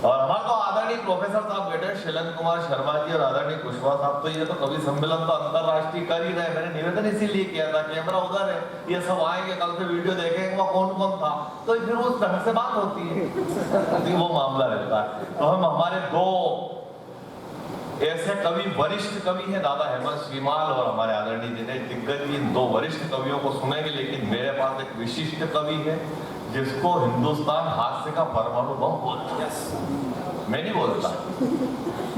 और हमारे तो आदरणीय प्रोफेसर साहब बैठे शैलन कुमार शर्मा जी और आदरणीय कुशवाहा साहब, तो ये तो कवि सम्मेलन तो अंतरराष्ट्रीय कर ही रहे। मैंने निवेदन इसीलिए किया था, कैमरा उधर है, ये सब आएंगे कल से वीडियो देखेंगे वहाँ कौन कौन था, तो फिर उस ढंग से बात होती है वो मामला रहता है। तो हम हमारे दो ऐसे कवि, वरिष्ठ कवि है दादा हेमंत श्रीमाल और हमारे आदरणीय दिनेश दिग्गज जी, दो वरिष्ठ कवियों को सुनेंगे। लेकिन मेरे पास एक विशिष्ट कवि है जिसको हिंदुस्तान हास्य का परमाणु बम बोलता है। मैं नहीं बोलता,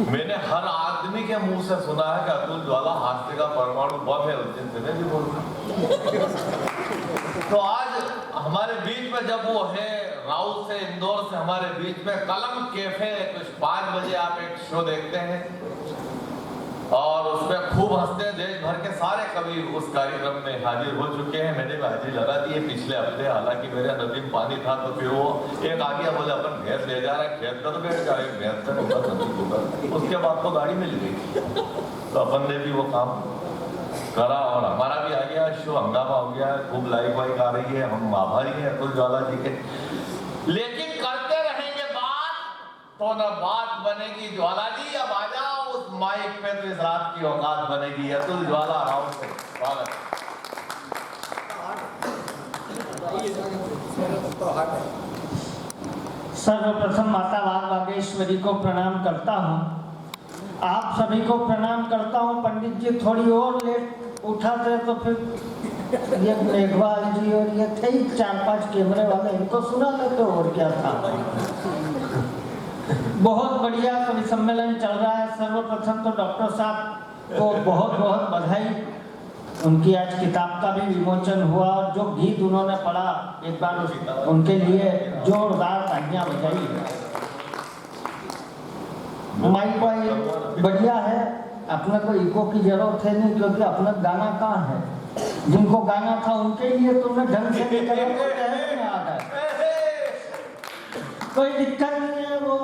मैंने हर आदमी के मुंह से सुना है कि अतुल ज्वाला हास्य का परमाणु बम है, उस दिन से मैं भी बोलता। तो आज हमारे बीच में जब वो है राउत से, इंदौर से हमारे बीच में, कलम कैफे कुछ 5 बजे आप एक शो देखते हैं और उसमें खूब हंसते हैं। देश भर के सारे कवि उस कार्यक्रम में हाजिर हो चुके हैं। मैंने भी हाजिरी लगा दी है पिछले हफ्ते, हालांकि मेरे नदी में पानी था तो फिर वो एक आ गया, बोले अपन भैंस ले जा रहा है, खेत कर बैठ जाए, भैंस से ऊपर नदी ऊपर। उसके बाद तो गाड़ी मिल गई, तो अपन ने भी वो काम करा और हमारा भी आ गया शो, हंगामा हो गया, खूब लाइक वाइक आ रही है। हम आभारी हैं अतुल ज्वाला जी के, लेकिन करते रहेंगे बात तो न बात बनेगी। ज्वाला जी अब आ जाओ उस माइक पे, तो इस रात की औकात बनेगी। अतुल ज्वाला राव से स्वागत। सर्वप्रथम माता वाग वागेश्वरी को प्रणाम करता हूँ, आप सभी को प्रणाम करता हूँ। पंडित जी थोड़ी और लेट उठाते तो फिर ये मेघवाल जी और ये थे ही 4-5 कैमरे वाले, इनको सुना लेते और क्या था। बहुत बढ़िया कवि सम्मेलन चल रहा है। सर्वप्रथम तो डॉक्टर साहब को बहुत बहुत बधाई, उनकी आज किताब का भी विमोचन हुआ और जो गीत उन्होंने पढ़ा, एक बार उनके लिए जोरदार तालियां बजाई। माइक वाइक बढ़िया है, अपने को इको की जरूरत है नहीं, क्योंकि अपना गाना कहाँ है, जिनको गाना था उनके लिए तुमने ढंग से निकला आ गए, कोई दिक्कत नहीं है। वो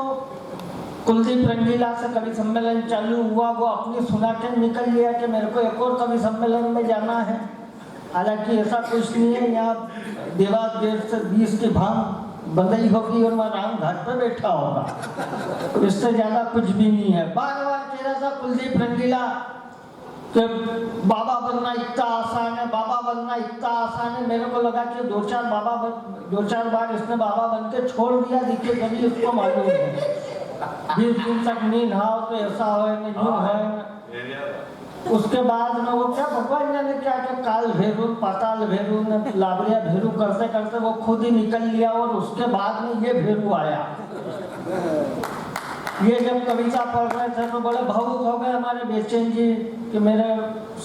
कुलदीप रंगीला से कवि सम्मेलन चालू हुआ, वो अपनी सुना के निकल लिया कि मेरे को एक और कवि सम्मेलन में जाना है। हालांकि ऐसा कुछ नहीं है, यहाँ देवास गेट से 20 की भांग बंदई होगी और मैं राम घाट पर बैठा होगा, इससे ज्यादा कुछ भी नहीं है। बार बार कह रहा था कुलदीप रंगीला कि बाबा बनना इतना आसान है, बाबा बनना इतना आसान है। मेरे को लगा कि 2-4 बार इसने बाबा बन के छोड़ दिया, दिखे कभी उसको मालूम है। 20 दिन तक नींद आओ तो ऐसा हो न यूं है। उसके बाद में वो क्या भगवान जाने क्या कि काल भैरू, पाताल भैरू ने लाबरिया भैरू करते करते वो खुद ही निकल लिया और उसके बाद में ये भैरू आया। ये जब कविता पढ़ रहे थे तो बड़े भावुक हो गए हमारे बेचैन जी कि मेरे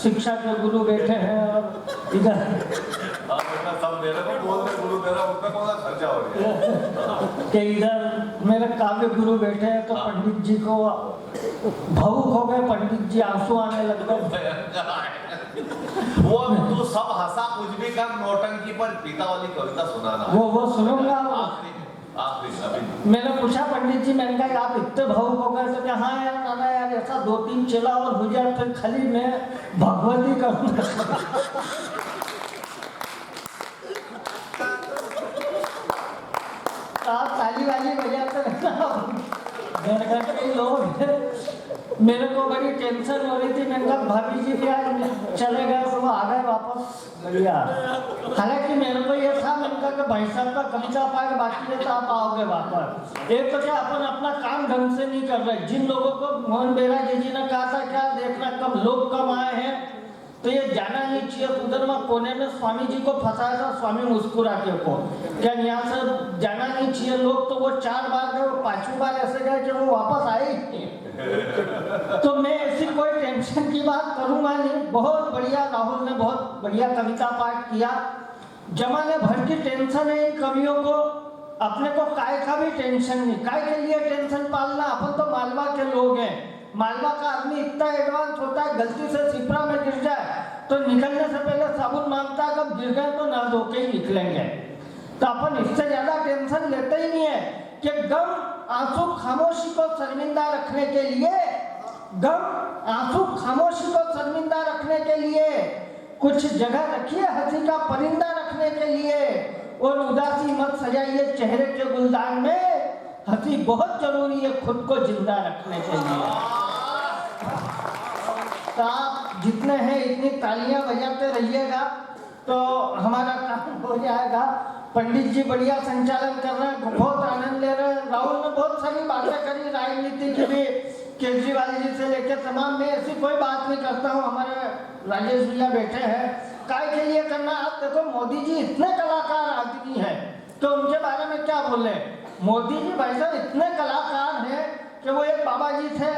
शिक्षा के गुरु बैठे हैं और इधर सब मेरे को बोल रहे गुरु मेरा, उनका कौन सा खर्चा हो गया कि इधर मेरे काव्य गुरु बैठे हैं। तो पंडित जी को भावुक हो गए, पंडित जी आंसू आने लग गए। वो तू सब हंसा कुछ भी कर, नौटंकी पर पीता वाली कविता सुनाना। वो सुनूंगा। आखिरी मैंने पूछा पंडित जी, मैंने कहा आप इतने भावुक हो गए? तो हाँ यार नाना यार, ऐसा 2-3 चेला और हो जाए फिर खाली मैं भगवती करूँगा। आप ताली वाली बजाते रहना। मेरे को बड़ी टेंशन हो रही थी, मैंने कहा भाभी जी भी आज चले गए तो वो आ गए वापस, बढ़िया। हालांकि मेरे को ये था, मैंने कहा कि भाई साहब का कविता पाठ बाकी है तो आप आओगे वापस। एक तो क्या अपन अपना काम ढंग से नहीं कर रहे। जिन लोगों को मोहन बेरा जी ने कहा था क्या देखना कब लोग कम आए हैं तो ये जाना नहीं चाहिए। उधर वहाँ कोने में स्वामी जी को फंसाया था, स्वामी मुस्कुरा के को क्या यहाँ से जाना नहीं चाहिए लोग, तो वो 4 बार गए, वो 5वीं बार ऐसे गए कि वो वापस आए ही नहीं। तो मैं ऐसी कोई टेंशन की बात करूंगा नहीं। बहुत बढ़िया राहुल ने बहुत बढ़िया कविता पाठ किया। जमाने भर की टेंशन है इन कवियों को, अपने को काय का भी टेंशन नहीं। काय के लिए टेंशन पालना, अपन तो मालवा के लोग हैं। मालवा का आदमी इतना एडवांस होता है, गलती से सिपरा में गिर जाए तो निकलने से पहले साबुन मांगता है, कब गिर गए तो ना धो के ही निकलेंगे। तो अपन इससे ज्यादा टेंशन लेते ही नहीं है कि गम आंसू खामोशी को शर्मिंदा रखने के लिए, गम आंसू खामोशी को शर्मिंदा रखने के लिए कुछ जगह रखिए, हंसी का परिंदा रखने के लिए, और उदासी मत सजाइए चेहरे के गुलदान में। हंसी बहुत जरूरी है खुद को जिंदा रखने के लिए। तो आप जितने हैं इतनी तालियां बजाते रहिएगा तो हमारा काम हो जाएगा। पंडित जी बढ़िया संचालन कर रहे हैं, बहुत आनंद ले रहे हैं। राहुल ने बहुत सारी बातें करी राजनीति की भी, केजरीवाल जी से लेकर तमाम। मैं ऐसी कोई बात नहीं करता हूँ, हमारे राजेश भैया बैठे हैं, काय के लिए करना। आप देखो मोदी जी इतने कलाकार आदमी हैं तो उनके बारे में क्या बोले। मोदी जी भाई साहब इतने कलाकार हैं कि वो एक बाबा जी थे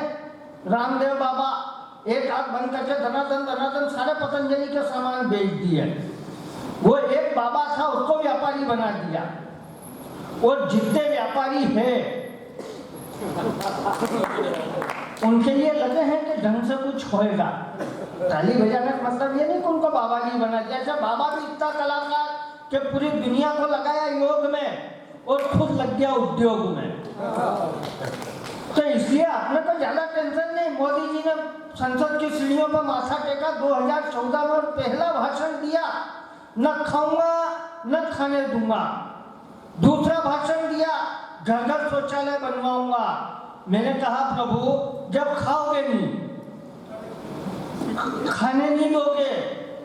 रामदेव बाबा, एक हाथ बंद करके धनाधन सारे पतंजलि के सामान बेच दिए। वो एक बाबा था उसको व्यापारी बना दिया। और जितने व्यापारी है उनके लिए लगे हैं कि ढंग से कुछ होएगा। ताली बजाने का मतलब ये नहीं कि उनको बाबा जी बना दिया। जैसे बाबा भी इतना कलाकार कि पूरी दुनिया को लगाया योग में और खुद लग गया उद्योग में। तो इसलिए आपने को ज्यादा टेंशन नहीं। मोदी जी ने संसद की सीढ़ियों पर माथा टेका 2014 में और पहला भाषण दिया, न खाऊंगा न खाने दूंगा। दूसरा भाषण दिया, घर घर शौचालय बनवाऊंगा। मैंने कहा प्रभु जब खाओगे नहीं, खाने नहीं दोगे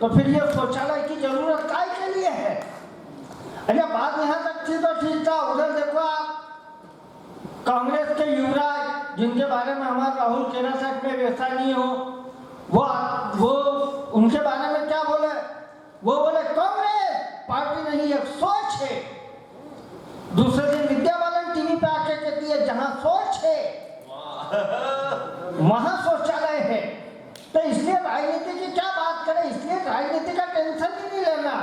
तो फिर ये शौचालय की जरूरत काय के लिए है। अरे बात यहाँ तक थी तो ठीक था। उधर देखो आप कांग्रेस के युवराज, जिनके बारे में हमारा राहुल कहना सकते वैसा नहीं हो, वो उनके बारे में क्या बोले। वो बोले कांग्रेस पार्टी नहीं एक सोच है। दूसरे दिन विद्या बालन टीवी पे आके कहती है जहां सोच है वहां शौचालय है। तो इसलिए राजनीति की क्या बात करें। इसलिए राजनीति का टेंशन ही नहीं लेना।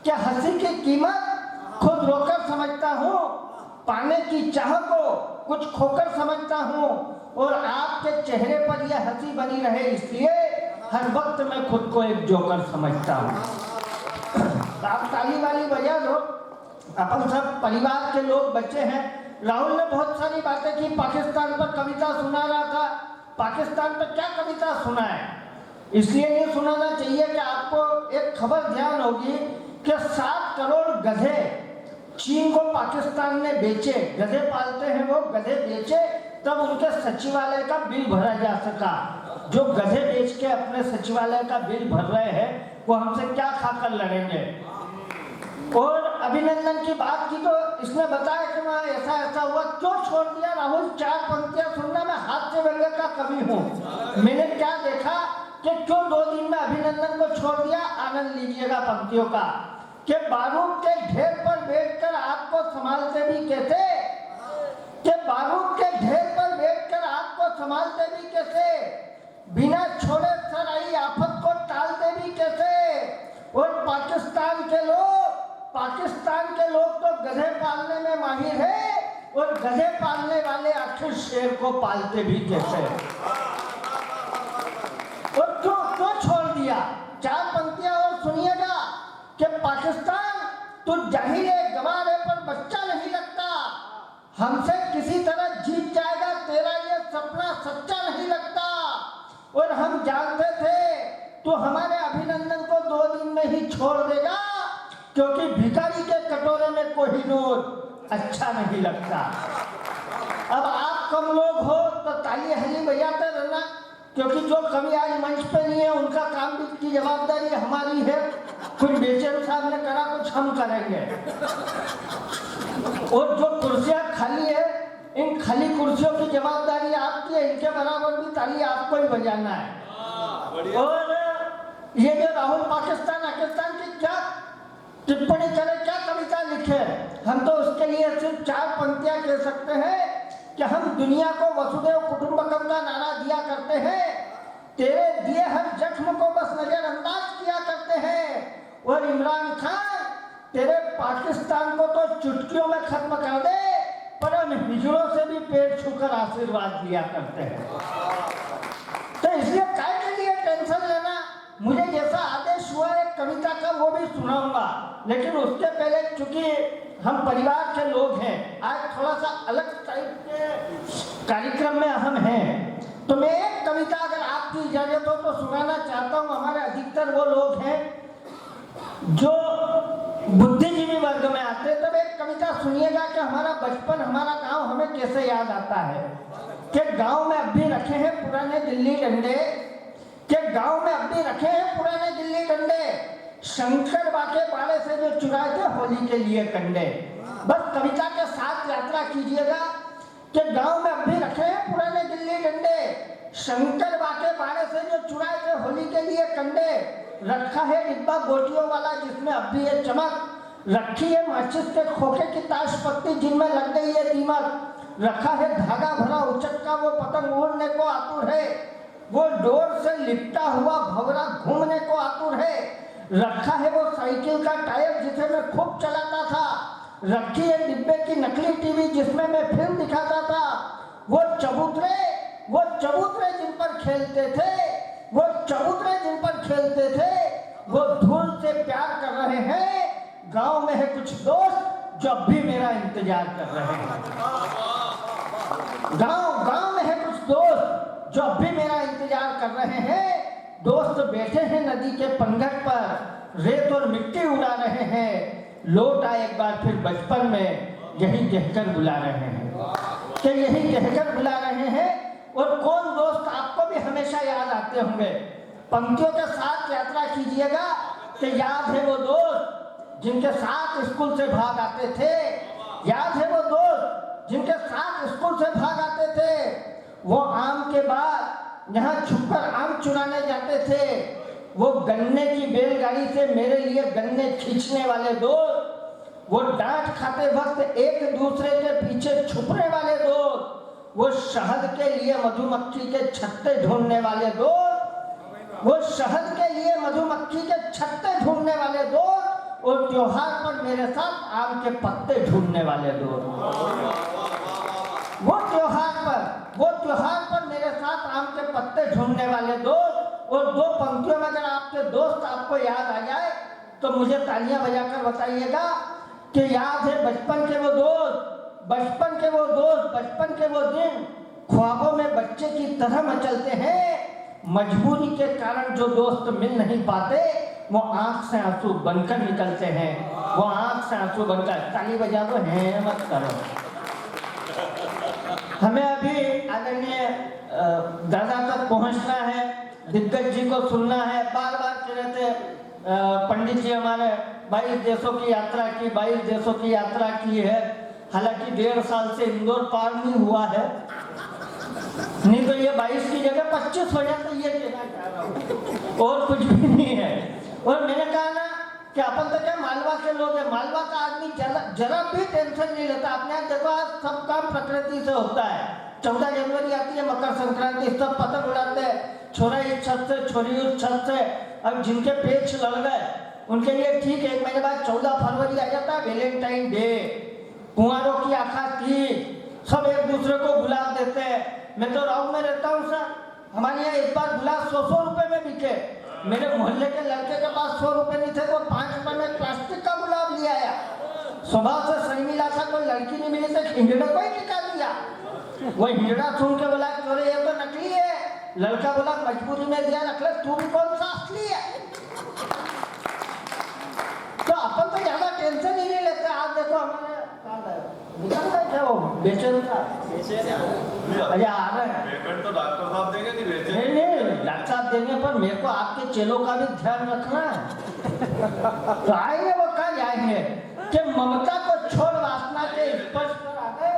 क्या हंसी की कीमत खुद रोकर समझता हूँ, पाने की चाह को कुछ खोकर समझता हूँ, और आपके चेहरे पर यह हंसी बनी रहे इसलिए हर वक्त मैं खुद को एक जोकर समझता हूँ। आप ताली वाली बजा दो, अपन सब परिवार के लोग बच्चे हैं। राहुल ने बहुत सारी बातें की, पाकिस्तान पर कविता सुना रहा था। पाकिस्तान पर क्या कविता सुनाए, इसलिए ये सुनाना चाहिए कि आपको एक खबर ध्यान होगी कि 7 करोड़ गधे चीन को पाकिस्तान ने बेचे। गधे पालते हैं वो, गधे बेचे तब उनके सचिवालय का बिल भरा जा सका। जो गधे बेच के अपने सचिवालय का बिल भर रहे हैं वो हमसे क्या खाकर लड़ेंगे। और अभिनंदन की बात की तो इसने बताया कि वहाँ ऐसा ऐसा हुआ, क्यों छोड़ दिया राहुल। 4 पंक्तियां सुनना, मैं हाथ से बंगले का कवि हूँ। मैंने क्या देखा कि क्यों 2 दिन में अभिनंदन को छोड़ दिया। आनंद लीजिएगा पंक्तियों का। कि बारूद के ढेर पर बैठकर आग को संभालते भी कैसे, कि बारूद के ढेर पर बैठकर आग को संभालते भी कैसे, बिना छोड़े सर आई आफत को टालते भी कैसे। और पाकिस्तान के लोग तो गधे पालने में माहिर है, और गधे पालने वाले आखिर शेर को पालते भी कैसे। और क्यों छोड़ दिया। 4 पंक्तियां और सुनिएगा कि पाकिस्तान तो जाहिर है गवारे पर बच्चा नहीं लगता, हमसे किसी तरह जीत जाएगा तेरा ये सपना सच्चा नहीं लगता। और हम जानते थे तो हमारे अभिनंदन को 2 दिन में ही छोड़ देगा, क्योंकि भिखारी के कटोरे में कोहिनूर अच्छा नहीं लगता। अब आप कम लोग हो तो ताली हली बजाते रहना, क्योंकि जो कवि आज मंच पे नहीं है उनका काम की जवाबदारी हमारी है। कुछ बेचैन साहब ने करा, कुछ हम करेंगे। और जो कुर्सियां खाली है, इन खाली कुर्सियों की जवाबदारी आपकी है। इनके बराबर भी ताली आपको ही बजाना है। और ये जो राहुल पाकिस्तान की क्या टिप्पणी करे, क्या कविता लिखे, हम तो उसके लिए सिर्फ 4 पंक्तियां कह सकते हैं कि हम दुनिया को वसुदेव कुटुंबकम का नारा दिया करते हैं, तेरे दिए हर जख्म को बस नजरअंदाज किया करते हैं। और इमरान खान तेरे पाकिस्तान को तो चुटकियों में खत्म कर दे, पर हम हिजड़ों से भी पेट छूकर आशीर्वाद दिया करते हैं। तो इसलिए काय के लिए टेंशन लेना। मुझे जैसा आदेश हुआ एक कविता का वो भी सुनाऊंगा, लेकिन उसके पहले चूंकि हम परिवार के लोग हैं, आज थोड़ा सा अलग टाइप के कार्यक्रम में हम हैं, तो मैं एक कविता अगर आपकी इजाजत हो तो सुनाना चाहता हूँ। हमारे अधिकतर वो लोग हैं जो बुद्धिजीवी वर्ग में आते हैं, तब एक कविता सुनिएगा कि हमारा बचपन, हमारा गांव हमें कैसे याद आता है। कि गांव में अब भी रखे हैं पुराने दिल्ली डंडे, कि गांव में अब भी रखे हैं पुराने दिल्ली डंडे, शंकर बाके पाड़े से जो चुराए थे होली के लिए कंडे। बस कविता के साथ यात्रा कीजिएगा कि गांव में अब भी रखे हैं पुराने दिल्ली डंडे, शंकर बाके पाड़े से जो चुराए थे होली के लिए कंडे। रखा है डिब्बा गोटियों वाला जिसमें अब भी है चमक, रखी है माचिस के खोखे की ताश पत्ती जिनमें लग गई है दीमक। रखा है धागा भरा उचक का वो पतंग उड़ने को आतुर है, वो डोर से लिपटा हुआ भंवरा घूमने को आतुर है। रखा है वो साइकिल का टायर जिसे मैं खूब चलाता था, रखी है डिब्बे की नकली टीवी जिसमें मैं फिल्म दिखाता था। वो चबूतरे जिन पर खेलते थे, वो चबूतरे जिन पर खेलते थे, वो धूल से प्यार कर रहे हैं। गांव में है कुछ दोस्त जो अब भी मेरा इंतजार कर रहे हैं। गांव में है कुछ दोस्त जो अब भी मेरा इंतजार कर रहे हैं। दोस्त बैठे हैं नदी के पंघट पर, रेत और मिट्टी उड़ा रहे हैं। लौट आए एक बार फिर बचपन में, यही कहकर बुला रहे हैं कि यही कहकर बुला रहे हैं। और कौन दोस्त आपको भी हमेशा याद आते होंगे। पंक्तियों के साथ यात्रा कीजिएगा कि याद है वो दोस्त जिनके साथ स्कूल से भाग आते थे, याद है वो दोस्त जिनके साथ स्कूल से भाग आते थे। वो आम के बाद यहाँ छुपकर आम चुराने जाते थे, वो गन्ने की बैलगाड़ी से मेरे लिए गन्ने खींचने वाले दोस्त, वो डांट खाते वक्त एक दूसरे के पीछे छुपने वाले दोस्त, वो शहद के लिए मधुमक्खी के छत्ते ढूंढने वाले दोस्त, वो शहद के लिए मधुमक्खी के छत्ते ढूंढने वाले दोस्त, और त्योहार पर मेरे साथ आम के पत्ते ढूंढने वाले दोस्त। वो त्योहार पर मेरे साथ आम के पत्ते ढूंढने वाले दोस्त। और दो पंक्तियों में अगर आपके दोस्त आपको याद आ जाए तो मुझे तालियां बजाकर बताइएगा कि याद है बचपन के वो दोस्त, बचपन के वो दोस्त, बचपन के वो दिन ख्वाबों में बच्चे की तरह मचलते हैं। मजबूरी के कारण जो दोस्त मिल नहीं पाते वो आंख से आंसू बनकर निकलते हैं, वो आंख से आंसू बनकर। ताली बजा दो, है मत करो। हमें अभी आदरणीय दादा तक पहुंचना है, दिग्गज जी को सुनना है। बार बार कह रहे थे पंडित जी हमारे 22 देशों की यात्रा की, 22 देशों की यात्रा की है। हालांकि 1.5 साल से इंदौर पार नहीं हुआ है, नहीं तो ये 22 की जगह 25 हो जाता, ये कहना चाह रहा हूँ, और कुछ भी नहीं है। और मैंने कहा ना कि अपन तो क्या मालवा के लोग हैं, मालवा का आदमी जरा भी टेंशन नहीं लेता। आपने देखो आज सब काम प्रकृति से होता है। 14 जनवरी आती है, मकर संक्रांति, सब पतंग उड़ाते हैं, छोरा इस छत से, छोरी उस छत से। अब जिनके पेच लड़ गए उनके लिए ठीक है, 1 महीने बाद 14 फरवरी आ जाता है, वैलेंटाइन डे, कुंवारों की आखा तीज, सब एक दूसरे को गुलाब देते हैं। मैं तो राव में रहता हूँ सर, हमारे यहाँ एक बार गुलाब 100 रुपए में बिके। मेरे मोहल्ले के लड़के के पास 100 रुपए नहीं थे, वो 5 रुपए में प्लास्टिक का गुलाब ले आया। स्वभाव से सही मिला था, कोई लड़की नहीं मिली तो हिंजड़े को ही निकाल दिया। वो हिंजड़ा सुन के बोला अरे ये तो नकली है। लड़का बोला मजबूरी में दिया, रख ले, तू भी कौन सा असली है। तो अपन तो ज्यादा टेंशन ही नहीं लेते। आज देखो हमारे निकल गए थे वो बेचैन था, अरे आ रहे हैं। पेमेंट तो डॉक्टर साहब देंगे, नहीं डॉक्टर साहब देंगे, पर मेरे को आपके चेलों का भी ध्यान रखना है। तो आएंगे वो कल आएंगे कि ममता को छोड़ वासना के स्पर्श पर आ गए,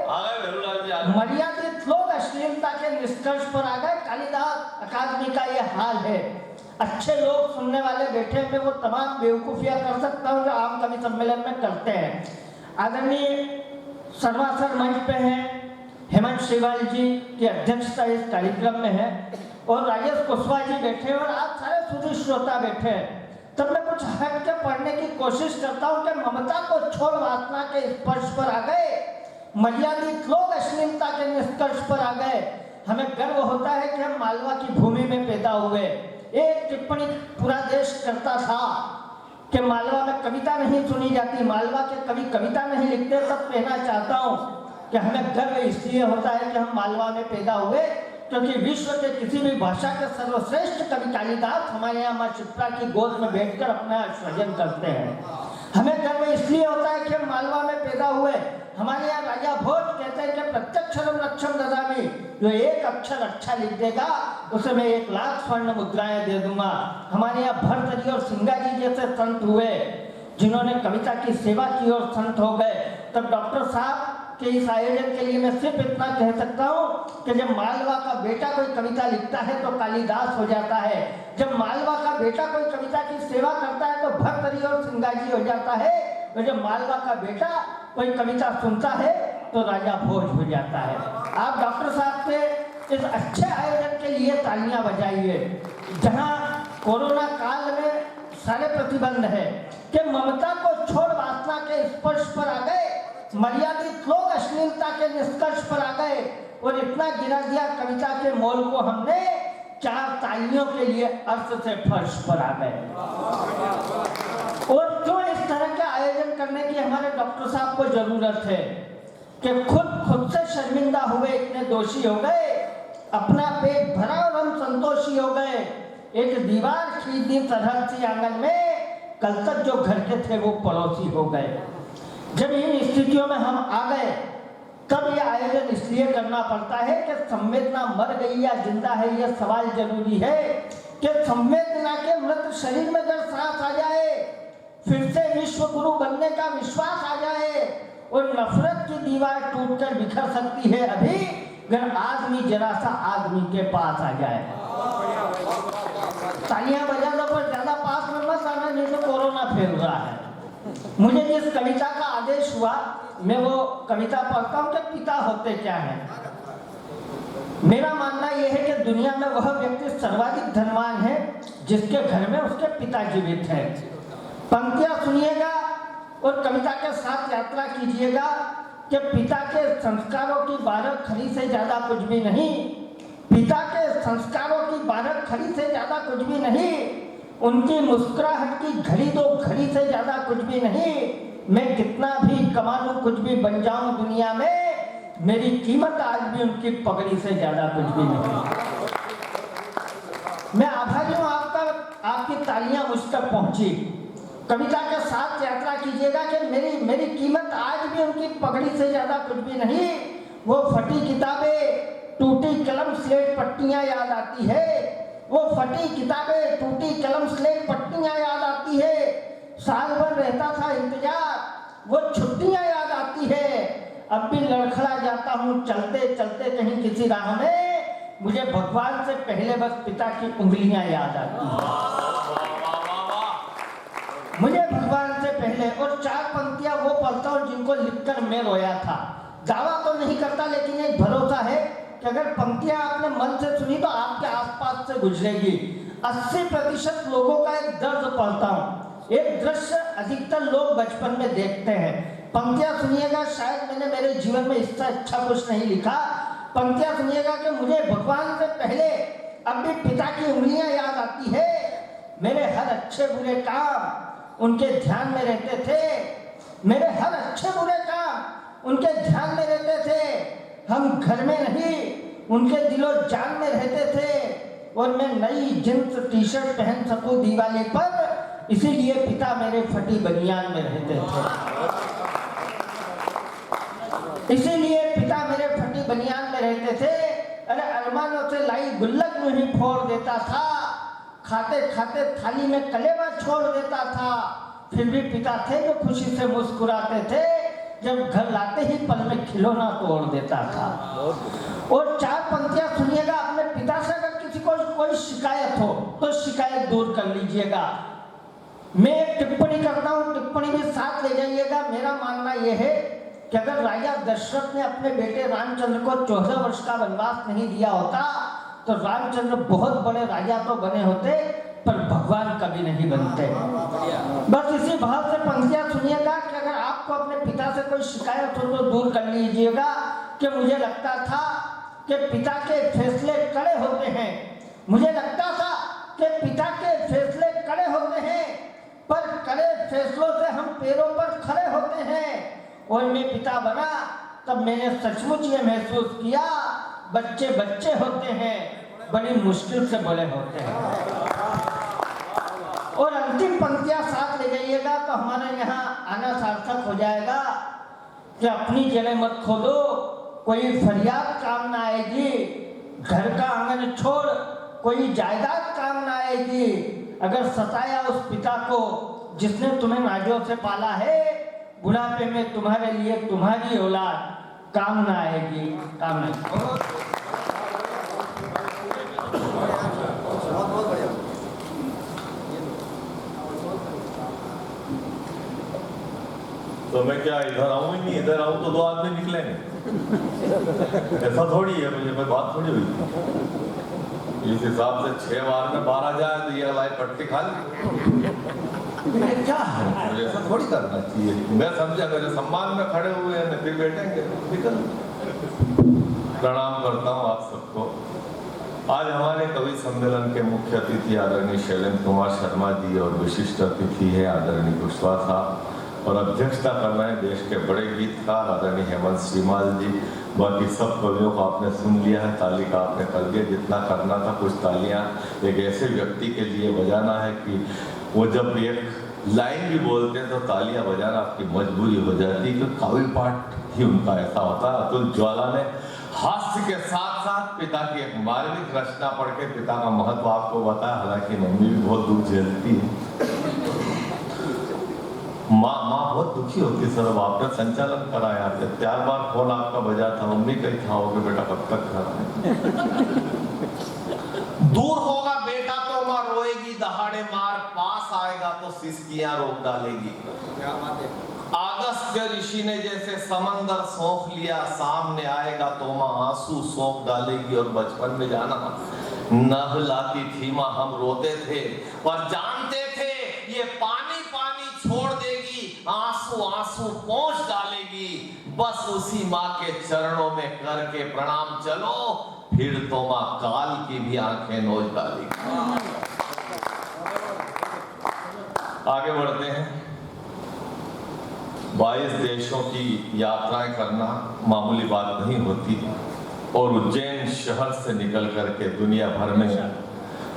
मर्यादित लोग अश्लीलता के निष्कर्ष पर आ गए। कालिदास अकादमी का ये हाल है। अच्छे लोग सुनने वाले बैठे हैं, वो तमाम बेवकूफियां कर सकता हूँ जो आम कवि सम्मेलन में करते हैं। आदरणीय सर्वासर मंच पे हैं हेमंत श्रीवाल जी की अध्यक्षता इस कार्यक्रम में है, और राजेश कुशवाहा जी बैठे हैं, और आप सारे सुधी श्रोता बैठे हैं। तब मैं कुछ हट के पढ़ने की कोशिश करता हूँ कि ममता को छोड़ वासना के स्पर्श पर आ गए, मर्यादित लोग अश्लीलता के निष्कर्ष पर आ गए। हमें गर्व होता है कि हम मालवा की भूमि में पैदा हुए। एक टिप्पणी पूरा देश करता था कि मालवा में कविता नहीं सुनी जाती, मालवा के कवि कविता नहीं लिखते। तब कहना चाहता हूँ कि हमें गर्व इसलिए होता है कि हम मालवा में पैदा हुए, क्योंकि विश्व के किसी भी भाषा के सर्वश्रेष्ठ कवि कालिदास हमारे यहाँ माँ चित्रा की गोद में बैठकर अपना सृजन करते हैं। हमें गर्व इसलिए होता है कि हम मालवा में पैदा हुए। हमारे यहाँ राजा भोज कहते हैं कि प्रत्यक्षरम लक्षम ददामि, जो एक अक्षर अच्छा लिख देगा उसे मैं 1,00,000 स्वर्ण मुद्राएं दे दूंगा। हमारे यहाँ भरतरी और सिंगाजी जैसे संत हुए जिन्होंने कविता की सेवा की और संत हो गए। तब डॉक्टर साहब के इस आयोजन के लिए मैं सिर्फ इतना कह सकता हूँ कि जब मालवा का बेटा कोई कविता लिखता है तो कालिदास हो जाता है, जब मालवा का बेटा कोई कविता की सेवा करता है तो भरतरी और सिंगाजी हो जाता है, और जब मालवा का बेटा कोई कविता सुनता है तो राजा भोज हो जाता है। आप डॉक्टर साहब से इस अच्छे आयोजन के लिए तालियां बजाइए। जहां कोरोना काल में सारे प्रतिबंध है कि ममता को छोड़ वासना के स्पर्श पर आ गए, मर्यादित लोग अश्लीलता के निष्कर्ष पर आ गए और इतना गिरा दिया कविता के मोल को हमने 4 तालियों के लिए अर्थ से फर्श पर आ गए। और क्यों इस तरह के आयोजन करने की हमारे डॉक्टर साहब को जरूरत है कि खुद से शर्मिंदा हुए, इतने दोषी हो गए, अपना पेट भरा और हम संतोषी हो गए। एक दीवार खींची सरहद सी आंगन में, कल तक जो घर के थे वो पड़ोसी हो गए। जब इन स्थितियों में हम आ गए तब ये आयोजन इसलिए करना पड़ता है कि संवेदना मर गई या जिंदा है, यह सवाल जरूरी है कि संवेदना के मृत शरीर में जब सांस आ जाए, फिर से विश्व गुरु बनने का विश्वास आ जाए और नफरत की दीवार टूटकर बिखर सकती है अभी, अगर आदमी जरा सा आदमी के पास आ जाए। तालियां बजा दो पर ज्यादा पास में मत आना, नहीं तो कोरोना फैल रहा है। मुझे जिस कविता का आदेश हुआ मैं वो कविता पढ़ता हूँ कि पिता होते क्या हैं। मेरा मानना यह है कि दुनिया में वह व्यक्ति सर्वाधिक धनवान है जिसके घर में उसके पिता जीवित हैं। पंक्तियां सुनिएगा और कविता के साथ यात्रा कीजिएगा कि पिता के संस्कारों की 12 खड़ी से ज्यादा कुछ भी नहीं, पिता के संस्कारों की 12 खड़ी से ज्यादा कुछ भी नहीं, उनकी मुस्कुराहट की घड़ी 2 घड़ी से ज्यादा कुछ भी नहीं। मैं कितना भी कमा लूं, कुछ भी बन जाऊं दुनिया में, मेरी कीमत आज भी उनकी पगड़ी से ज्यादा कुछ भी नहीं। मैं आभारी हूं आपका, आपकी तालियां मुझ तक पहुंची। कविता के साथ यात्रा कीजिएगा कि मेरी कीमत आज भी उनकी पगड़ी से ज्यादा कुछ भी नहीं। वो फटी किताबें, टूटी कलम, स्लेट पट्टियां याद आती है। वो फटी किताबें, टूटी कलम, स्लेट पट्टियां याद आती है। साल भर रहता था इंतजार, वो छुट्टियां याद आती है। अब भी लड़खड़ा जाता हूँ चलते चलते कहीं किसी राह में, मुझे भगवान से पहले बस पिता की उंगलियां याद आती हैं। मुझे भगवान से पहले, और 4 पंक्तियां वो पढ़ता हूँ जिनको लिखकर मैं रोया था। दावा तो नहीं करता लेकिन एक भरोसा है कि अगर पंक्तियां आपने मन से सुनी तो आपके आसपास से गुजरेगी। 80% लोगों का एक दर्द पढ़ता हूँ, एक दृश्य अधिकतर लोग बचपन में देखते हैं। पंक्तियां सुनिएगा, शायद मैंने मेरे जीवन में इससे अच्छा कुछ नहीं लिखा। पंक्तियां सुनिएगा कि मुझे भगवान से पहले अब भी पिता की उंगलियां याद आती है। मेरे हर अच्छे बुरे काम उनके ध्यान में रहते थे, मेरे हर अच्छे बुरे काम उनके ध्यान में रहते थे। हम घर में नहीं उनके दिलो जान में रहते थे और मैं नई जींस टी शर्ट पहन सकूं दिवाली पर, इसीलिए पिता मेरे फटी बनियान में रहते थे। इसीलिए पिता मेरे फटी बनियान में रहते थे। अरे अरमानों से लाई गुल्लक में ही फोड़ देता था, खाते खाते थाली में कलेवा छोड़ देता था। फिर भी पिता थे जो खुशी से मुस्कुराते थे, जब घर लाते ही पल में खिलौना तोड़ देता था। और 4 पंक्तियां सुनिएगा, अपने पिता से अगर किसी को कोई शिकायत हो तो शिकायत दूर कर लीजिएगा। मैं एक टिप्पणी करता हूँ, टिप्पणी भी साथ ले जाइएगा। मेरा मानना यह है कि अगर राजा दशरथ ने अपने बेटे रामचंद्र को 14 वर्ष का वनवास नहीं दिया होता तो रामचंद्र बहुत बड़े राजा तो बने होते पर भगवान कभी नहीं बनते। बस इसी भाव से पंक्तियां सुनिएगा कि अगर आपको अपने पिता से कोई शिकायत हो तो दूर कर लीजिएगा कि मुझे लगता था कि पिता के फैसले कड़े होते हैं, मुझे लगता था कि पिता के फैसले कड़े होते हैं, पर कड़े फैसलों से हम पैरों पर खड़े होते हैं। और मैं पिता बना तब मैंने सचमुच ये महसूस किया, बच्चे बच्चे होते हैं, बड़ी मुश्किल से बड़े होते हैं। और अंतिम पंक्तियां साथ ले जाइएगा तो हमारे यहाँ आना सार्थक हो जाएगा कि अपनी जगह मत खोदो, कोई फरियाद काम ना आएगी, घर का आंगन छोड़ कोई जायदाद काम ना आएगी। अगर सताया उस पिता को जिसने तुम्हें नाजों से पाला है, बुढ़ापे में तुम्हारे लिए तुम्हारी औलाद काम ना आएगी, काम नहीं। तो मैं क्या इधर आऊं ही नहीं, इधर आऊं तो दो आदमी निकलेंगे, ऐसा थोड़ी है, मुझे कोई बात थोड़ी हुई। इस हिसाब से 6 बार में 12 जाए तो ये लाई पट्टी खा ली, क्या है, मुझे ऐसा थोड़ी करना चाहिए। मैं समझा मेरे सम्मान में खड़े हुए हैं, फिर बैठेंगे, निकल। प्रणाम करता हूँ आप सबको। आज हमारे कवि सम्मेलन के मुख्य अतिथि आदरणीय शैलेंद्र कुमार शर्मा जी और विशिष्ट अतिथि है आदरणीय कुशवाहा साहब, और अध्यक्षता कर रहे हैं देश के बड़े गीतकार आदरणीय हेमंत श्रीमाल जी। बाकी सब कवियों को आपने सुन लिया है, ताली का आपने कर दिया जितना करना था। कुछ तालियां एक ऐसे व्यक्ति के लिए बजाना है कि वो जब एक लाइन भी बोलते हैं तो तालियां बजाना आपकी मजबूरी हो जाती है, क्योंकि काव्य पाठ ही उनका ऐसा होता है। अतुल ज्वाला ने हास्य के साथ साथ पिता की एक मार्मिक रचना पढ़ के पिता का महत्व आपको बताया। हालांकि मम्मी भी बहुत दुख झेलती है, माँ बहुत दुखी होती सर। अब आपने संचालन कराया, 4 बार फोन आपका बजा था, मम्मी कहीं था होगे बेटा कब तक था। दूर होगा बेटा तो माँ रोएगी दहाड़े मार, पास आएगा तो सिसकियां रोक डालेगी। क्या बात है। अगस्त्य ऋषि ने जैसे समंदर सौंप लिया, सामने आएगा तो माँ आंसू सौंप डालेगी। और बचपन में जाना नहलाती थी माँ, हम रोते थे और जानते थे ये पानी पानी छोड़ देगी, आंसू आंसू पहुंच डालेगी। बस उसी माँ के चरणों में करके प्रणाम चलो, फिर तो माँ काल की भी आंखें नोच डालेगी। आगे बढ़ते हैं। 22 देशों की यात्राएं करना मामूली बात नहीं होती, और उज्जैन शहर से निकल करके दुनिया भर में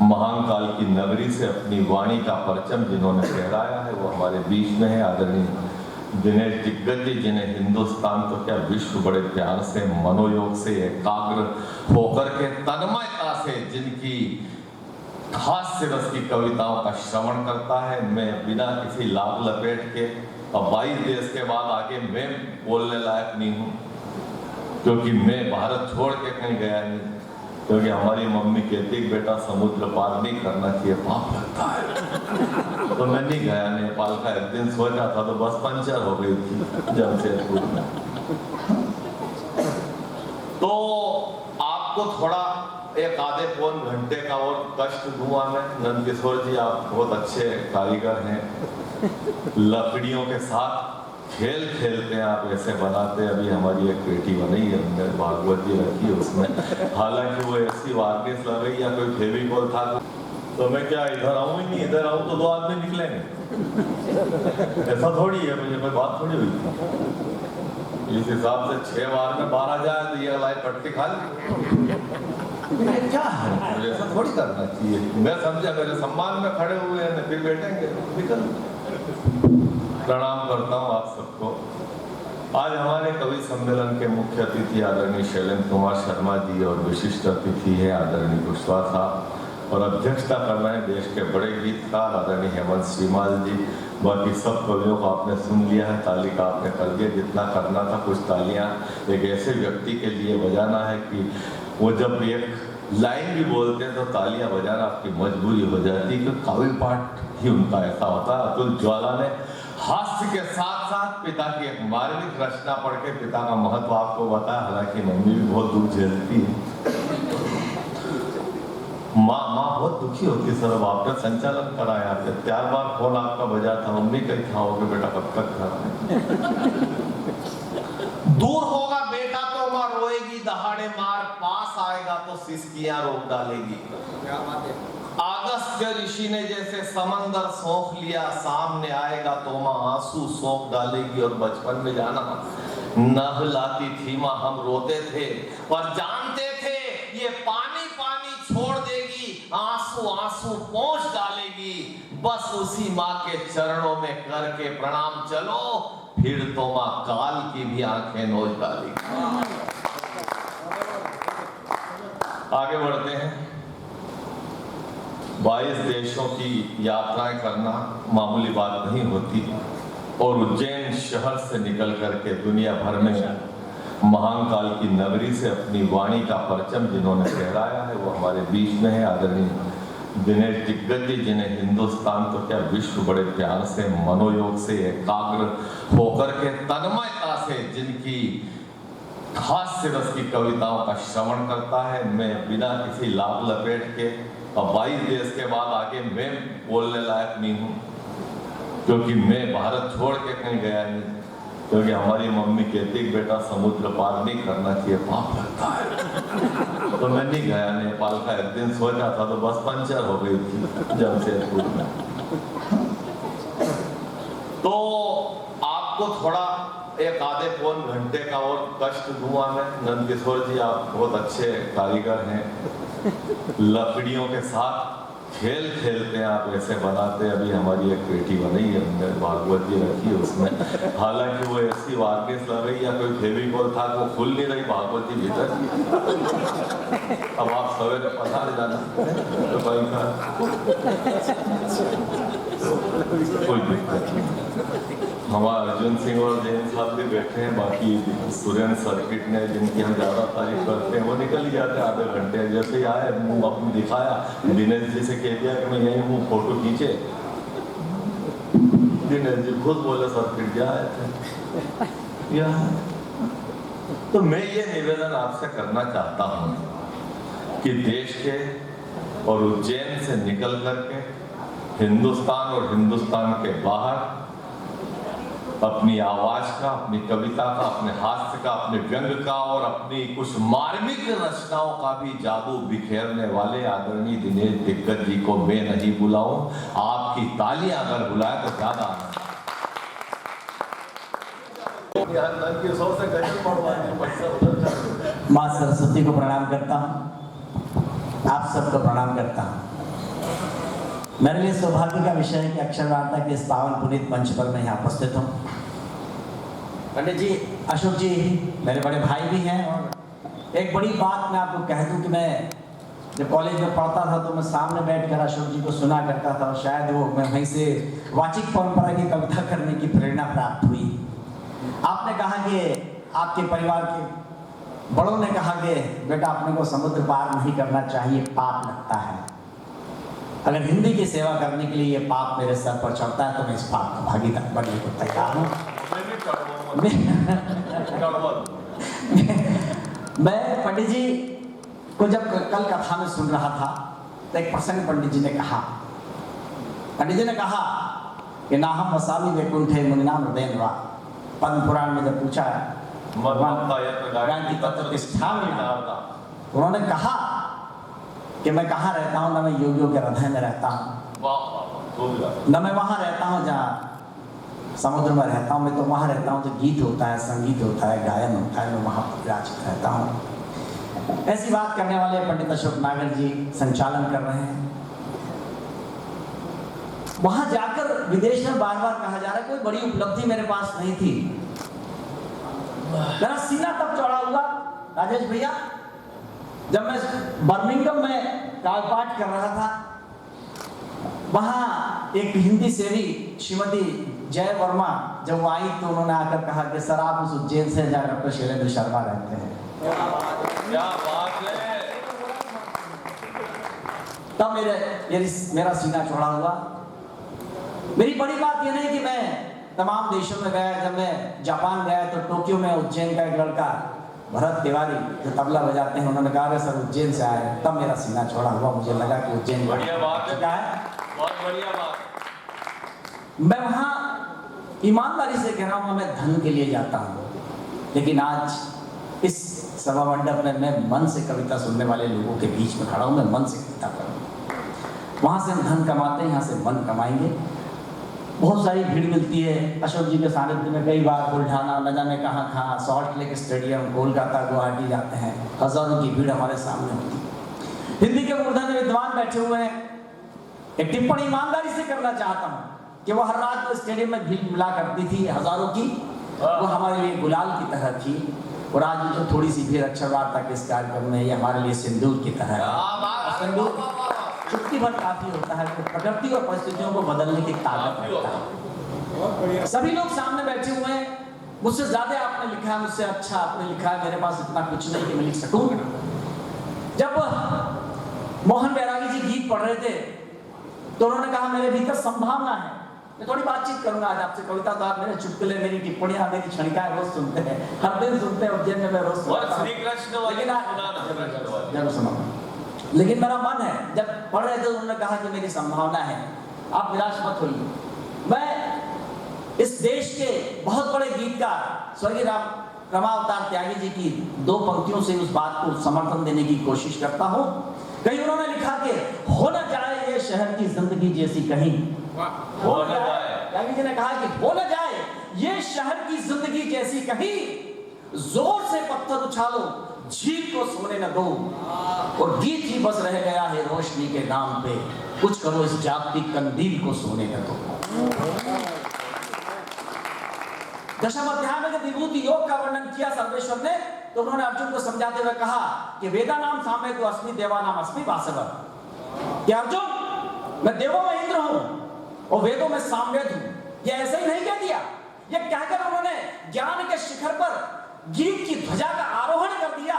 महाकाल की नगरी से अपनी वाणी का परचम जिन्होंने फहराया है वो हमारे बीच में है आदरणीय दिनेश दिग्गज जी, जिन्हें हिंदुस्तान तो क्या विश्व बड़े प्यार से, मनोयोग से एकाग्र होकर के तन्मयता से जिनकी हास्य रस की कविताओं का श्रवण करता है। मैं बिना किसी लाभ लपेट के, अब 22 देश के बाद आगे मैं बोलने लायक नहीं हूँ, क्योंकि मैं भारत छोड़ के कहीं गया नहीं। क्योंकि हमारी मम्मी कहती बेटा समुद्र पार नहीं करना चाहिए, पाप लगता है। तो मैं नहीं गया नेपाल का। एक दिन सोचा था तो बस पंचर हो गई थी जमशेदपुर में। तो आपको थोड़ा एक आधे पौन घंटे का और कष्ट दूंगा मैं। नंदकिशोर जी आप बहुत अच्छे कारीगर हैं, लकड़ियों के साथ खेल खेलते हैं, आप ऐसे बनाते हैं। अभी हमारी एक पेटी बनी है, हमने भागवत जी रखी है उसमें, हालांकि वो ऐसी वार्निश लग रही या कोई फेविकॉल था। तो मैं क्या इधर आऊं ही नहीं, इधर आऊं तो 2 आदमी निकलेंगे, ऐसा थोड़ी है, मुझे कोई बात थोड़ी हुई। इस हिसाब से 6 बार में 12 जाए तो ये लाई पट्टी खा ली, क्या है, मुझे ऐसा थोड़ी करना चाहिए। मैं समझा मेरे सम्मान में खड़े हुए हैं, फिर बैठेंगे, निकल। प्रणाम करता हूँ आप सबको। आज हमारे कवि सम्मेलन के मुख्य अतिथि आदरणीय शैलेंद्र कुमार शर्मा जी और विशिष्ट अतिथि है आदरणीय कुशवाहा साहब, और अध्यक्षता कर रहे हैं देश के बड़े गीतकार आदरणीय हेमंत श्रीमाल जी। बाकी सब कवियों को आपने सुन लिया है, ताली का आपने कर दिया जितना करना था। कुछ तालियां एक ऐसे व्यक्ति के लिए बजाना है कि वो जब एक लाइन भी बोलते हैं तो तालियां बजाना आपकी मजबूरी हो जाती है, क्योंकि काव्य पाठ ही उनका ऐसा होता है। अतुल ज्वाला ने हास्य के साथ साथ पिता की एक मार्मिक रचना पढ़ के पिता का महत्व आपको बताया। हालांकि मम्मी भी बहुत दुख झेलती है, माँ बहुत दुखी होती सर। अब आपने संचालन कराया, 4 बार फोन आपका बजा था, मम्मी कहीं था होगे बेटा कब तक था। दूर होगा बेटा तो माँ रोएगी दहाड़े मार, पास आएगा तो सिसकियां रोक डालेगी। क्या बात है। अगस्त्य ऋषि ने जैसे समंदर सौंप लिया, सामने आएगा तो माँ आंसू सौंप डालेगी। और बचपन में जाना नहलाती थी माँ, हम रोते थे और जानते थे ये पानी पानी छोड़ देगी, आंसू आंसू पहुंच डालेगी। बस उसी माँ के चरणों में करके प्रणाम चलो, फिर तो माँ काल की भी आंखें नोच डालेगी। आगे बढ़ते हैं। 22 देशों की यात्राएं करना मामूली बात नहीं होती, और उज्जैन शहर से निकल करके दुनिया भर में महाकाल की नगरी से अपनी वाणी का परचम जिन्होंने फहराया है वो हमारे बीच में है। आदरणीय दिनेश दिग्गज जी, जिन्हें हिंदुस्तान तो क्या विश्व बड़े प्यार से, मनोयोग से, एकाग्र होकर के तन्मयता से जिनकी हास्य रस की कविताओं का श्रवण करता है, मैं बिना किसी लाभ लपेट के, और 22 देश के बाद आगे मैं बोलने लायक नहीं हूँ, क्योंकि मैं भारत छोड़ के कहीं गया नहीं, क्योंकि हमारी मम्मी कहती कि बेटा समुद्र पार नहीं करना चाहिए, पाप लगता है। तो मैं नहीं गया नेपाल का। एक दिन सोचा था तो बस पंचर हो गई थी जमशेदपुर में। तो आपको थोड़ा एक आधे पौन घंटे का और कष्ट दूंगा मैं। नंदकिशोर जी, आप बहुत अच्छे कारीगर हैं, लकड़ियों के साथ खेल खेलते हैं, आप ऐसे बनाते हैं। अभी हमारी एक पेटी बनी है, हमने भागवत जी रखी है उसमें, हालांकि वो ऐसी वार्निश लग रही या कोई फेविकॉल था वो खुल नहीं रही भागवत जी भीतर। अब आप सवेरे पधार जाना तो भाई का कोई दिक्कत नहीं। हमारे अर्जुन सिंह और जैन साहब भी बैठे हैं, बाकी सुरेंद्र सर्किट ने जिनकी हम ज्यादा तारीफ करते हैं वो निकल ही जाते आधे घंटे। जैसे ही आए मुंह अपनी दिखाया, दिनेश जी से कह दिया कि मैं यही हूँ, फोटो खींचे। दिनेश जी खुद बोले सर्किट क्या आए थे यहाँ। तो मैं ये निवेदन आपसे करना चाहता हूँ कि देश के और उज्जैन से निकल करके हिंदुस्तान और हिंदुस्तान के बाहर अपनी आवाज का, अपनी कविता का, अपने हास्य का, अपने व्यंग का और अपनी कुछ मार्मिक रचनाओं का भी जादू बिखेरने वाले आदरणीय दिनेश दिग्गज जी को मैं नहीं बुलाऊं, आपकी तालियां अगर बुलाए तो ज्यादा आनंद। माँ सरस्वती को प्रणाम करता हूँ, आप सबको प्रणाम करता हूँ। मेरे लिए सौभाग्य का विषय है कि अक्षर वार्ता के इस पावन पुनीत मंच पर मैं यहाँ उपस्थित हूँ। पंडित जी, अशोक जी मेरे बड़े भाई भी हैं, और एक बड़ी बात मैं आपको कह दूँ कि मैं जब कॉलेज में पढ़ता था तो मैं सामने बैठकर अशोक जी को सुना करता था, और शायद वो मैं वहीं से वाचिक परंपरा की कविता करने की प्रेरणा प्राप्त हुई। आपने कहा कि आपके परिवार के बड़ों ने कहा कि बेटा अपने को समुद्र पार नहीं करना चाहिए, पाप लगता है। अगर हिंदी की सेवा करने के लिए ये पाप मेरे सर पर चढ़ता है तो मैं इस पाप का भागीदार बनने को तैयार हूँ। मैं पंडित जी को जब कल कथा में सुन रहा था तो एक प्रसंग पंडित जी ने कहा कि नाहम वसामि वैकुंठे मुनिनाम हृदयेन वा। पद्म पुराण में जब पूछा उन्होंने कहा कि मैं कहाँ रहता हूँ, न मैं योगियों के हृदय में रहता हूँ, न मैं वहाँ रहता हूँ जहाँ समुद्र में रहता हूँ, मैं तो वहाँ रहता हूँ जो गीत होता है, संगीत होता है, गायन होता है, मैं वहाँ पर विराजित रहता हूँ। ऐसी बात करने वाले पंडित अशोक नागर जी संचालन कर रहे हैं। वहाँ जाकर विदेश में बार बार कहा जा रहा है, कोई बड़ी उपलब्धि मेरे पास नहीं थी। मेरा सीना तब चौड़ा हुआ राजेश भैया जब मैं बर्मिंघम में कालपाठ कर रहा था। वहाँ एक हिंदी सेवी श्रीमती जय वर्मा जब वो आई तो उन्होंने आकर कहा कि सर आप उस उज्जैन से जहाँ डॉक्टर शैलेंद्र शर्मा रहते हैं। क्या बात है। तब मेरा सीना चौड़ा हुआ। मेरी बड़ी बात यह नहीं कि मैं तमाम देशों में गया। जब मैं जापान गया तो टोक्यो में उज्जैन का एक लड़का भरत तिवारी जो तबला बजाते हैं, उन्होंने कहा सर उज्जैन से आए। तब मेरा सीना छोड़ा हुआ, मुझे लगा कि उज्जैन बढ़िया बात है, बहुत बढ़िया बात। मैं वहाँ ईमानदारी से कह रहा हूँ मैं धन के लिए जाता हूँ, लेकिन आज इस सभा मंडप में मैं मन से कविता सुनने वाले लोगों के बीच में खड़ा हूँ। मैं मन से कविता करूँ। वहाँ से हम धन कमाते हैं, यहाँ से मन कमाएंगे। बहुत सारी भीड़ मिलती है। अशोक जी के सानिध्य में कई बार बुल्ढाना, न जाने कहाँ salt lake stadium, Kolkata, Guwahati जाते हैं। हजारों की भीड़ हमारे सामने होती है। हिंदी के मूर्धन्य विद्वान बैठे हुए हैं, एक टिप्पणी ईमानदारी से करना चाहता हूं कि वो हर रात को स्टेडियम में भीड़ मिला करती थी हजारों की, वो हमारे लिए गुलाल की तरह थी, और आज जो थोड़ी सी भीड़ अक्षर वार्ता के इस कार्यक्रम में ये हमारे लिए सिंदूर की तरह है। सिंदूर चुटकी भर काफी होता है, तो प्रकृति और परिस्थितियों को बदलने की ताकत रखता है। सभी लोग सामने बैठे हुए हैं, मुझसे ज्यादा आपने लिखा है, मुझसे अच्छा आपने लिखा है, मेरे पास इतना कुछ नहीं कि मैं लिख सकूं। जब मोहन बैरागी जी गीत पढ़ रहे थे तो उन्होंने कहा मेरे भीतर संभावना है। मैं थोड़ी बातचीत करूंगा आज आपसे। कविता तो आप मेरे चुटकुले, मेरी टिप्पणियां, मेरी क्षणिकाएं रोज सुनते हैं, हर दिन सुनते हैं, उज्जैन में मैं रोज सुनता हूं। श्री कृष्ण वाली जरूर सुना। लेकिन मेरा मन है, जब पढ़ रहे थे उन्होंने कहा कि मेरी संभावना है, आप निराश मत होइए। मैं इस देश के बहुत बड़े गीतकार स्वर्गीय रमावतार त्यागी जी की दो पंक्तियों से उस बात को समर्थन देने की कोशिश करता हूं। कहीं उन्होंने लिखा कि हो न जाए ये शहर की जिंदगी जैसी कहीं, हो न जाए, त्यागी जी ने कहा कि हो न जाए ये शहर की जिंदगी जैसी कहीं, जोर से पत्थर उछालो झील को सोने न दो, और गीत ही बस रह गया है रोशनी के नाम पे, कुछ करो इस जागती कंदील को सोने न दो। दशम अध्याय में जब विभूति योग का वर्णन किया सर्वेश्वर ने, तो उन्होंने अर्जुन को समझाते हुए कहा कि वेदा नाम सामे तो अस्मि देवा नाम अस्मि वासव। कि अर्जुन मैं देवों में इंद्र हूं और वेदों में सामवेद हूं। ये ऐसे ही नहीं कह दिया, ये कहकर उन्होंने ज्ञान के शिखर पर गीत की ध्वजा का आरोहण कर दिया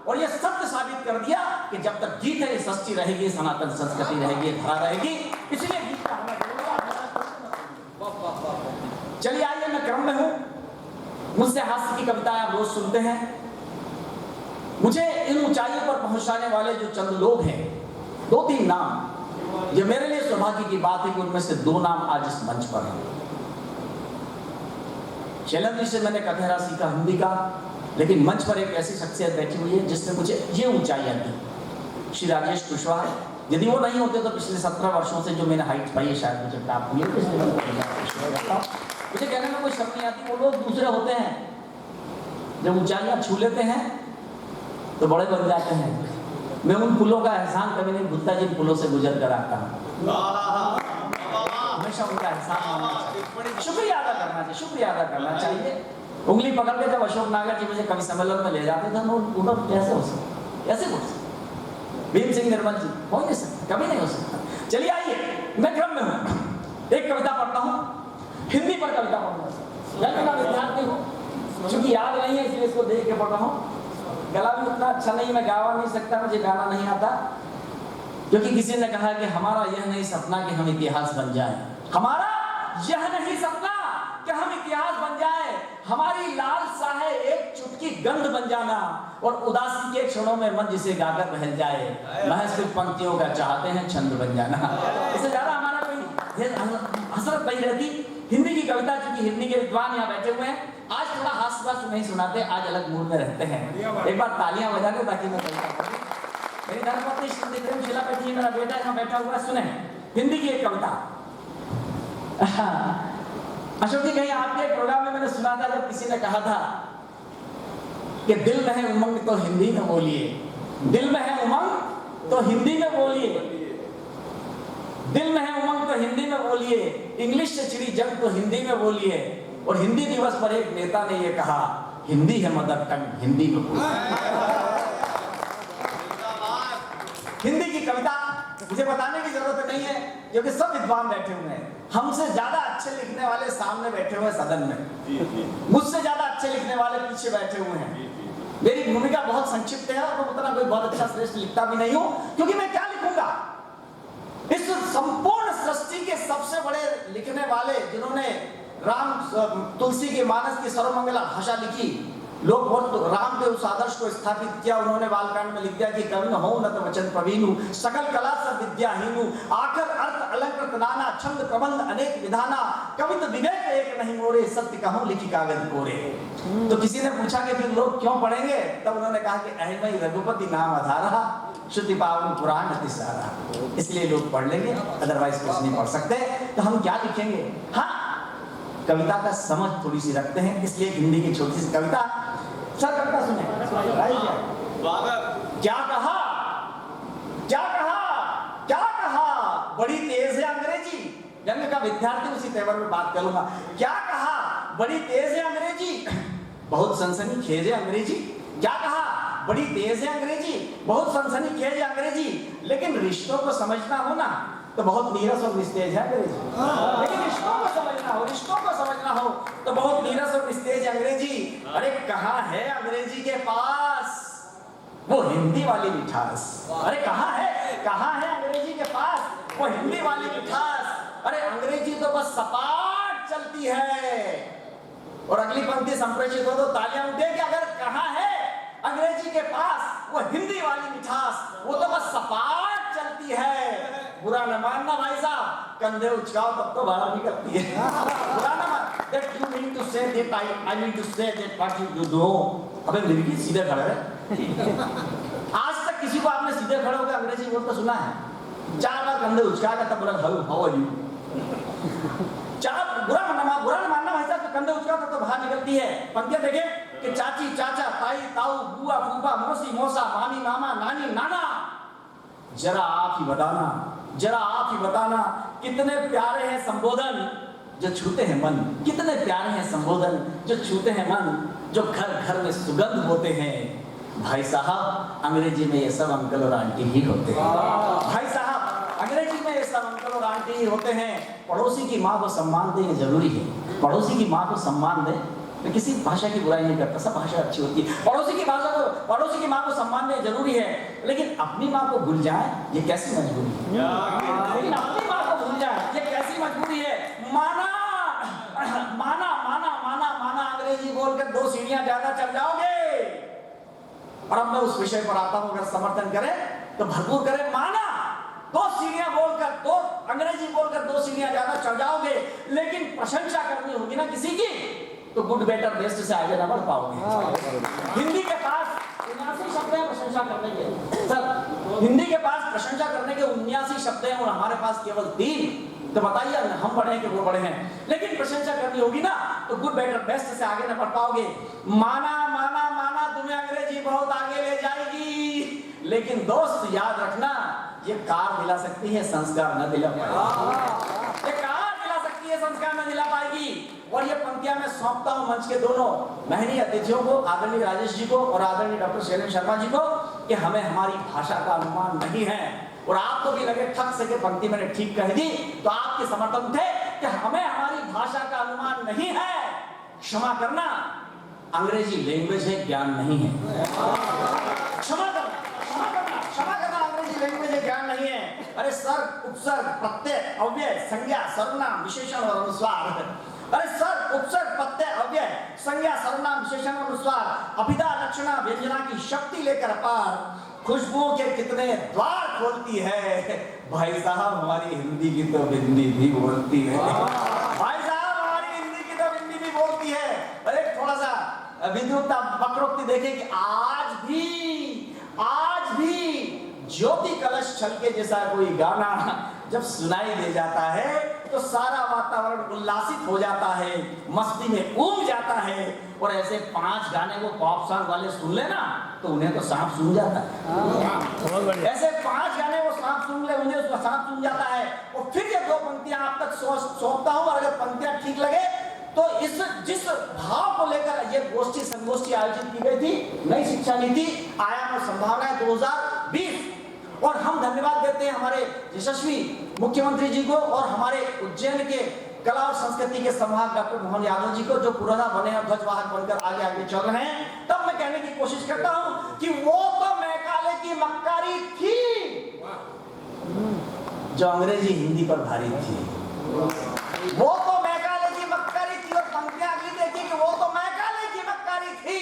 और ये सत्य साबित कर दिया कि जब तक गीत है ये सच्ची रहेगी, सनातन संस्कृति रहेगी, धरा रहेगी। इसलिए गीत का होना जरूरी। चलिए आइए, मैं क्रम में हूं, मुझसे हास्य की कविताएं आप रोज सुनते हैं। मुझे इन ऊंचाइयों पर पहुंचाने वाले जो चंद लोग हैं, दो तीन नाम, ये मेरे लिए सौभाग्य की बात है कि उनमें से दो नाम आज इस मंच पर हैं। शैलेंद्र जी से मैंने कथेरा सीखा हिंदी का, लेकिन मंच पर एक ऐसी शख्सियत बैठी हुई है जिसने मुझे ये ऊंचाइयां दी, श्री राजेश कुशवाहा। यदि वो नहीं होते तो पिछले 17 वर्षों से जो मैंने हाइट पाई है शायद मुझे प्राप्त हुई है। मुझे कहने में कोई शर्म नहीं आती। वो लोग दूसरे होते हैं, जब ऊंचाइयां छू लेते हैं तो बड़े बन जाते हैं। मैं उन पुलों का एहसान कभी नहीं भूलता जिन पुलों से गुजर कर आता हूँ। हमेशा उनका एहसान मानना चाहिए, शुक्रिया अदा करना चाहिए, शुक्रिया अदा करना चाहिए। उंगली पकड़ के जब अशोक नागर जी मुझे कवि सम्मेलन में ले जाते थे, मैं कैसे हो सकता, कैसे हो सकता। भीम सिंह निर्मल जी हो नहीं सकता, कभी नहीं हो सकता। चलिए आइए, मैं क्रम में हूँ, एक कविता पढ़ता हूँ, हिंदी पर कविता पढ़ूंगा। मैं विद्यार्थी हूँ, चूंकि याद नहीं है इसलिए इसको देख के पढ़ रहा हूँ। गला भी उतना अच्छा नहीं, मैं गावा नहीं सकता, मुझे गाना नहीं आता। क्योंकि किसी ने कहा कि हमारा यह नहीं सपना कि हम इतिहास बन जाए, हमारा यह नहीं सपना कि हम इतिहास बन जाए, हमारी लालसा है एक चुटकी गंध बन जाना और उदासी के क्षणों में मन जिसे गाकर बहल जाए, महज कुछ पंक्तियों का चाहते हैं छंद बन जाना। इससे ज्यादा हमारा कोई हसरत नहीं रहती। हिंदी की कविता, चूंकि हिंदी के विद्वान यहाँ बैठे हुए हैं, आज थोड़ा हास्य नहीं सुनाते, आज अलग मूड में रहते हैं। एक बार तालियां बजा दो ताकि मैं कविता पढ़ूं। मेरी धर्मपत्नी श्रीमती प्रेमशिला बैठी है, मेरा बेटा यहाँ बैठा हुआ है, सुने हिंदी की एक कविता। अशोक जी, कहीं आपके प्रोग्राम में मैंने सुना था जब किसी ने कहा था कि दिल में है उमंग तो हिंदी में बोलिए, दिल में है उमंग तो हिंदी में बोलिए, दिल में है उमंग तो हिंदी में बोलिए, इंग्लिश से छिड़ी जंग तो हिंदी में बोलिए। और हिंदी दिवस पर एक नेता ने यह कहा, हिंदी है मदर टंग, हिंदी में बोलिए। हिंदी की कविता मुझे बताने की जरूरत नहीं है क्योंकि सब विद्वान बैठे हुए हैं। हमसे ज्यादा अच्छे लिखने वाले सामने बैठे हुए सदन में, मुझसे ज्यादा अच्छे लिखने वाले पीछे बैठे हुए हैं। मेरी भूमिका बहुत संक्षिप्त है और उतना कोई बहुत अच्छा श्रेष्ठ लिखता भी नहीं हूं, क्योंकि मैं क्या लिखूंगा। इस संपूर्ण सृष्टि के सबसे बड़े लिखने वाले जिन्होंने राम तुलसी के मानस की सर्वमंगला भाषा लिखी, लोग बहुत राम के उस आदर्श को स्थापित किया। उन्होंने बालकांड में लिख दिया कि कवि हो न तो वचन प्रवीणु, सकल कला सब विद्याहीनु, आखर अर्थ अलंकृत नाना, छंद प्रबंध अनेक विधाना, कवित विवेक एक नहीं मोरे, सत्य कहूं लिखी कागज कोरे। तो किसी ने पूछा कि फिर लोग क्यों पढ़ेंगे, तब उन्होंने कहा कि अहिमई रघुपति नाम आधारा, श्रुति पावन पुराण अति सारा, इसलिए लोग पढ़ लेंगे, अदरवाइज कुछ नहीं पढ़ सकते। तो हम क्या लिखेंगे? हाँ, कविता का समझ थोड़ी सी रखते हैं, इसलिए हिंदी की छोटी सी कविता। सर कविता सुने, क्या कहा, क्या कहा, क्या कहा, बड़ी तेज विद्यार्थी उसी तेवर में बात करूंगा। क्या कहा? बड़ी तेज है अंग्रेजी, बहुत सनसनीखेज है अंग्रेजी। क्या कहा? बड़ी तेज है अंग्रेजी, बहुत सनसनीखेज है अंग्रेजी, लेकिन रिश्तों को समझना हो ना तो बहुत नीरस और निस्तेज है अंग्रेजी। लेकिन रिश्तों को समझना हो तो बहुत नीरस और निस्तेज है अंग्रेजी। अरे कहाँ है अंग्रेजी के पास वो हिंदी वाली मिठास? अरे कहाँ है अंग्रेजी के पास वो हिंदी वाली मिठास? अरे अंग्रेजी तो बस सपाट चलती है। और अगली पंक्ति संप्रेषित हो तो तालियां उठे कि अगर कहाँ है अंग्रेजी के पास वो हिंदी वाली मिठास, वो तो बस सपाट चलती है। बुरा न मानना भाई साहब, कंधे उचकाओ तब तो बाहर निकलती है। बुरा न मान, that you mean to say that I mean to say that what you do। अबे मेरी की सीधे खड़े रहे। आज तक किसी को आपने सीधे खड़े होकर अंग्रेजी बोलते सुना है? 4 बार कंधे उचका कर तब बोला हाउ आर यू। बुरा न मानना भाई साहब, कंधे उचका कर तो बाहर निकलती है। पंक्तियां देखे कि चाची चाचा ताई ताऊ बुआ फूफा मौसी मौसा मामी मामा नानी नाना। जरा आप ही बताना कितने प्यारे हैं संबोधन जो छूते हैं मन, कितने प्यारे हैं संबोधन जो छूते हैं मन, जो घर घर में सुगंध होते हैं। भाई साहब अंग्रेजी में ये सब अंकल और आंटी ही होते हैं। भाई साहब अंग्रेजी में ये सब अंकल और आंटी ही होते हैं। पड़ोसी की माँ को सम्मान देना जरूरी है। पड़ोसी की माँ को सम्मान दे। मैं किसी भाषा की बुराई नहीं करता, सब भाषा अच्छी होती है। पड़ोसी की माँ को सम्मान देना जरूरी है, लेकिन अपनी माँ को भूल जाए ये कैसी मजबूरी है? लेकिन अपनी माँ को भूल जाए ये कैसी मजबूरी है? माना अंग्रेजी बोलकर 2 सीढ़ियां ज्यादा चढ़ जाओगे। और अब मैं उस विषय पर आता हूं, अगर समर्थन करें तो भरपूर करें। माना 2 सीढ़ियां बोलकर, 2 अंग्रेजी बोलकर 2 सीढ़ियां ज्यादा चढ़ जाओगे, लेकिन प्रशंसा करनी होगी ना किसी की तो गुड बेटर बेस्ट से आगे ना बढ़ पाओगे। हिंदी के पास 79 शब्द हैं प्रशंसा करने के। सर हिंदी के पास प्रशंसा करने के 79 शब्द हैं और हमारे पास केवल 3। तो बताइए हम बड़े हैं कि वो बड़े हैं? लेकिन प्रशंसा करनी होगी ना तो गुड बेटर बेस्ट से आगे ना बढ़ पाओगे। माना तुम्हें अंग्रेजी बहुत आगे ले जाएगी, लेकिन दोस्त याद रखना ये कार दिला सकती है, संस्कार न दिला पाएगी। ये कार दिला सकती है, संस्कार न दिला पाएगी। और ये पंक्तियां मैं सौंपता हूं मंच के दोनों महनीय अतिथियों को, आदरणीय राजेश जी को और आदरणीय डॉक्टर शैलेंद्र शर्मा जी को, कि हमें हमारी भाषा का अनुमान नहीं है। और आपको भी लगे ठग से कि पंक्ति मैंने ठीक कह दी तो आपके समर्थन थे कि हमें हमारी भाषा का अनुमान नहीं है। क्षमा करना, अंग्रेजी लैंग्वेज है, ज्ञान नहीं है। क्षमा करना अंग्रेजी लैंग्वेज है, ज्ञान नहीं है। अरे सर्ग उपसर्ग प्रत्यय अव्यय संज्ञा सर्वनाम विशेषण और अनुस्वार। अरे सर्ग उपसर्ग प्रत्यय अव्यय संज्ञा सर्वनाम विशेषण और अनुस्वार, अभिधा लक्षणा व्यंजना की शक्ति लेकर अपार खुशबुओं के कितने द्वार खोलती है। भाई साहब हमारी हिंदी की तो हिंदी भी बोलती है। भाई साहब हमारी हिंदी की तो हिंदी भी बोलती है। अरे थोड़ा सा विद्युक्ता वक्रोक्ति देखें कि आज भी ज्योति कलश छलके जैसा कोई गाना जब सुनाई दे जाता है तो सारा वातावरण उल्लासित हो जाता है, मस्ती में ऊब जाता है। और ऐसे 5 गाने को पॉप सॉन्ग वाले सुन लेना तो उन्हें तो सांप सूंघ जाता है। ऐसे 5 गाने वो सांप सूंघ ले, उन्हें उसका सांप सूंघ जाता है। और फिर ये 2 पंक्तियां आप तक सौंपता हूं, और अगर पंक्तियां ठीक लगे तो इस जिस भाव को लेकर ये गोष्ठी संगोष्ठी आयोजित की गई थी, नई शिक्षा नीति आयाम और संभावनाएं 2020, और हम धन्यवाद देते हैं हमारे यशस्वी मुख्यमंत्री जी को और हमारे उज्जैन के कला और संस्कृति के संभाग डॉक्टर मोहन यादव जी को, जो पुराना बने और ध्वजवाहक बनकर आगे चल रहे हैं। तब मैं कहने की कोशिश करता हूं कि वो तो मैकाले की मक्कारी थी जो अंग्रेजी हिंदी पर भारी थी। वो तो मैकाले की मक्कारी थी। और पंक्तियां अगली देखिए कि वो तो मैकाले की मक्कारी थी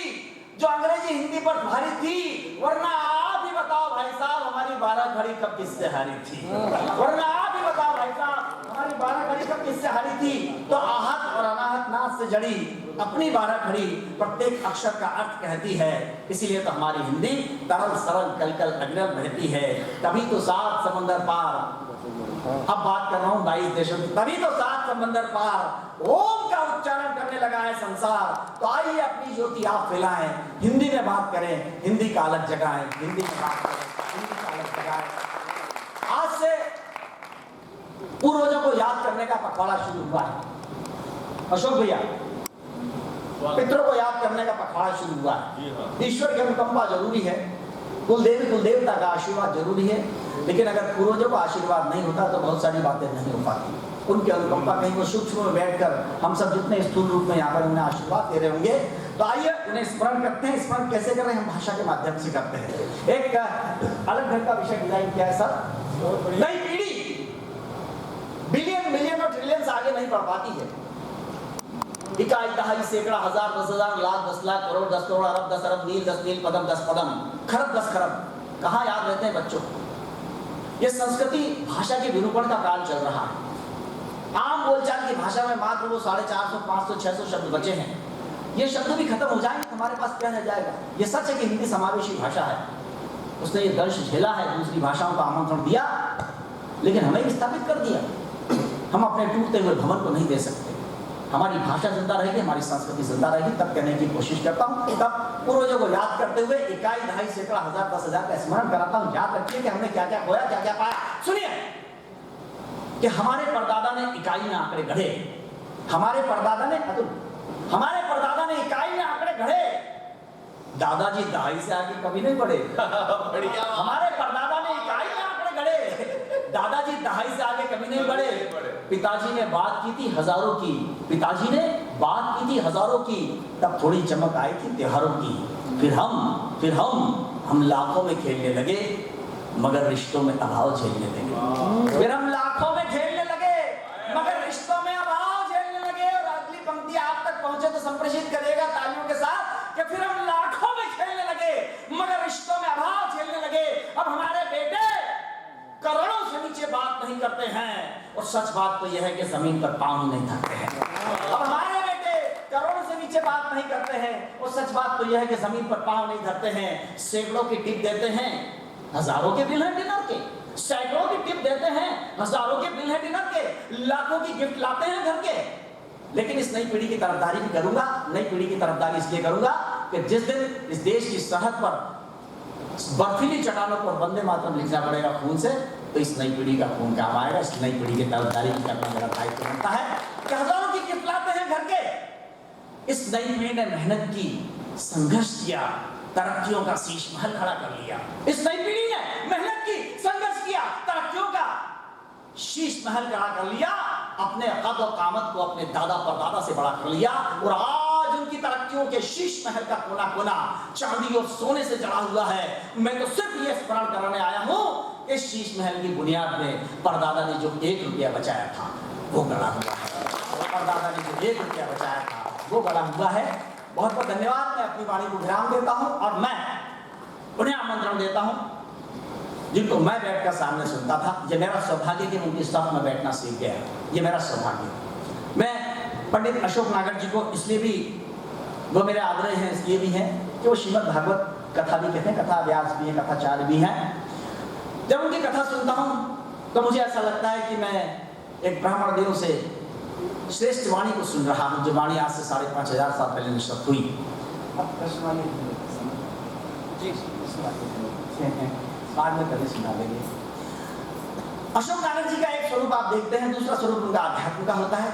जो अंग्रेजी हिंदी पर भारी थी। वरना आप ही बताओ भाई साहब हमारी 12 घड़ी कब किससे हारी थी? वरना आप ही बताओ भाई साहब हमारी 12 घड़ी कब किससे हारी थी? तो आहत और अनाहत नाथ से जड़ी अपनी 12 घड़ी प्रत्येक अक्षर का अर्थ कहती है। इसीलिए तो हमारी हिंदी तरल सरल कल अग्रम रहती है। तभी तो 7 समंदर पार, अब बात कर रहा हूं 22 देशों की, तभी तो 7 समंदर पार ओम का उच्चारण करने लगा है संसार। तो आइए अपनी ज्योति आप फैलाएं, हिंदी में बात करें, हिंदी का अलग जगह है, हिंदी में बात करें, हिंदी का अलग जगह है। आज से पूर्वजों को याद करने का पखवाड़ा शुरू हुआ है। अशोक भैया, पितरों को याद करने का पखवाड़ा शुरू हुआ है। ईश्वर की अनुकंपा जरूरी है, कुल देवी कुल देवता का आशीर्वाद जरूरी है, लेकिन अगर पूर्वजों का आशीर्वाद नहीं होता तो बहुत सारी बातें नहीं हो पाती। उनकी अनुकंपा कहीं वो सूक्ष्म में बैठकर हम सब जितने स्थूल रूप में यहाँ पर उन्हें आशीर्वाद दे रहे होंगे, तो आइए उन्हें स्मरण करते हैं। स्मरण कैसे कर रहे हैं? हम भाषा के माध्यम से करते हैं। एक अलग ढंग का विषय डिजाइन किया है सर। नई पीढ़ी बिलियन मिलियन और ट्रिलियन आगे नहीं बढ़ पाती है। इकाई दहाई सैकड़ा हजार 10,000 लाख 10 लाख करोड़ 10 करोड़ अरब 10 अरब नील 10 नील पदम 10 पदम खरब 10 खरब कहाँ याद रहते हैं बच्चों? ये संस्कृति भाषा के विरूपण का काल चल रहा है। आम बोलचाल की भाषा में मात्र वो 450 500 600 शब्द बचे हैं। ये शब्द भी खत्म हो जाएंगे, हमारे पास क्या रह जाएगा? ये सच है कि हिंदी समावेशी भाषा है, उसने ये दर्श झेला है, दूसरी भाषाओं का आमंत्रण दिया, लेकिन हमें विस्थापित कर दिया। हम अपने टूटते हुए भवन को नहीं दे सकते। हमारी भाषा जिंदा रहेगी, हमारी संस्कृति जिंदा रहेगी, तब कहने की कोशिश करता हूँ। तब पूर्वजों को याद करते हुए इकाई दहाई सैकड़ा हजार 10,000 का स्मरण कराता हूँ। याद रखिए कि हमने क्या क्या खोया, क्या क्या पाया। सुनिए कि हमारे परदादा ने इकाई में आंकड़े गढ़े, हमारे परदादा ने इकाई में आंकड़े गढ़े। दादाजी दहाई से आगे कभी नहीं बढ़े। हमारे परदादा ने इकाई में आंकड़े गढ़े, दादाजी दहाई से आगे कभी नहीं बढ़े। पिताजी ने बात की थी हजारों की, पिताजी ने बात की थी हजारों की, तब थोड़ी चमक आई थी त्योहारों की। फिर हम लाखों में खेलने लगे, मगर रिश्तों में अभाव झेलने लगे। फिर हम लाखों में खेलने लगे, मगर रिश्तों में अभाव झेलने लगे। और अगली पंक्ति आप तक पहुंचे तो संप्रेषित करिएगा तालियों के साथ कि फिर हम लाखों में खेलने लगे, मगर रिश्तों में अभाव झेलने लगे। अब हमारे बेटे करोड़ों से नीचे बात नहीं करते हैं, और सच बात तो यह है कि जमीन पर पांव ही नहीं धरते हैं। अब हमारे बेटे करोड़ों से नीचे बात नहीं करते हैं, और सच बात तो यह है कि जमीन पर पांव नहीं धरते हैं। सैकड़ों की टिप देते हैं, हजारों के बिल है डिनर के। सैकड़ों की टिप देते हैं, हजारों के बिल है डिनर के। लाखों की गिफ्ट लाते हैं घर के। लेकिन इस नई पीढ़ी की तरफदारी भी करूंगा। नई पीढ़ी की तरफदारी इसलिए करूंगा कि जिस दिन इस देश की सरहद पर बर्फीली चट्टानों पर वंदे मातरम लिखना पड़ेगा खून से, तो इस नई पीढ़ी का खून काम आएगा। इस नई पीढ़ी की तरफदारी करना मेरा दायित्व बनता है कि हजारों की गिफ्ट लाते हैं घर के। इस नई पीढ़ी ने मेहनत की, संघर्ष किया, तरक्कियों का शीश महल खड़ा कर लिया। इस नई पीढ़ी ने मेहनत की, संघर्ष किया, तरक्कियों का शीश महल खड़ा कर लिया। अपने कद और कामत को अपने दादा परदादा से बड़ा कर लिया, और आज उनकी तरक्कियों के शीश महल का कोना कोना चांदी और सोने से जड़ा हुआ है। मैं तो सिर्फ ये स्मरण कराने आया हूं, इस शीश महल की बुनियाद में परदादा ने जो 1 रुपया बचाया था वो गड़ा हुआ है। परदादा ने जो 1 रुपया बचाया था वो गड़ा हुआ है। बहुत बहुत धन्यवाद। मैं अपनी वाणी को विराम देता हूं, और मैं उन्हें आमंत्रण देता हूं जिनको मैं बैठकर सामने सुनता था। ये मेरा सौभाग्य कि उनकी साथ में बैठना सीख गया, ये मेरा सौभाग्य। मैं पंडित अशोक नागर जी को इसलिए भी, वो मेरे आदरणीय हैं इसलिए भी हैं कि वो श्रीमद् भागवत कथा भी कहते हैं, कथा व्यास भी है, कथाचार्य भी हैं। जब उनकी कथा सुनता हूँ तो मुझे ऐसा लगता है कि मैं एक ब्राह्मण देव से श्रेष्ठ वाणी को सुन रहा हूँ, जो वाणी आज से 5,500 साल पहले निश्चित हुई। बाद में कभी सुना देंगे। अशोक नागर जी का एक स्वरूप आप देखते हैं, दूसरा स्वरूप उनका आध्यात्म का होता है।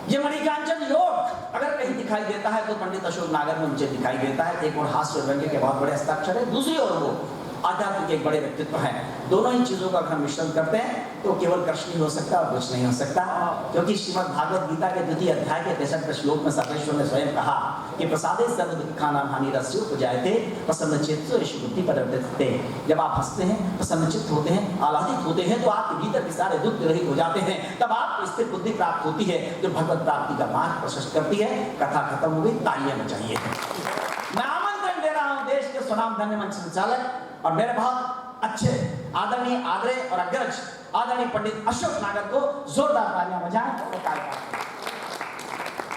ये मणिकांचन योग अगर कहीं दिखाई देता है तो पंडित अशोक नागर में मुझे दिखाई देता है। एक और हास्य व्यंग्य के बहुत बड़े हस्ताक्षर है, दूसरी ओर वो आध्यात्म के एक बड़े व्यक्तित्व हैं। दोनों ही चीजों का अगर हम मिश्रण करते हैं तो केवल कृष्ण ही हो सकता और कुछ नहीं हो सकता, क्योंकि श्रीमद् भागवत गीता के 2 अध्याय के 63 श्लोक में सर्वेश्वर ने स्वयं कहा कि प्रसादे सर्व दुःखानां हानिरस्यो उपजायते प्रसन्नचित्तो यश बुद्धि परिवर्तिते। जब आप हंसते हैं, प्रसन्नचित्त होते हैं, आह्लादित होते हैं, तो आपके भीतर के सारे दुख रहित हो जाते हैं। तब आपको स्थिर बुद्धि प्राप्त होती है, जो भगवत प्राप्ति का मार्ग प्रशस्त करती है। कथा खत्म हो गई, तालियां बजाइए। मैं आमंत्रण दे रहा हूं देश के स्वनाम धन्य मंच संचालक और मेरे बहुत अच्छे आदरणीय आदरे और अग्रज आदरणीय पंडित अशोक नागर को जोरदार तालियां बजाएं और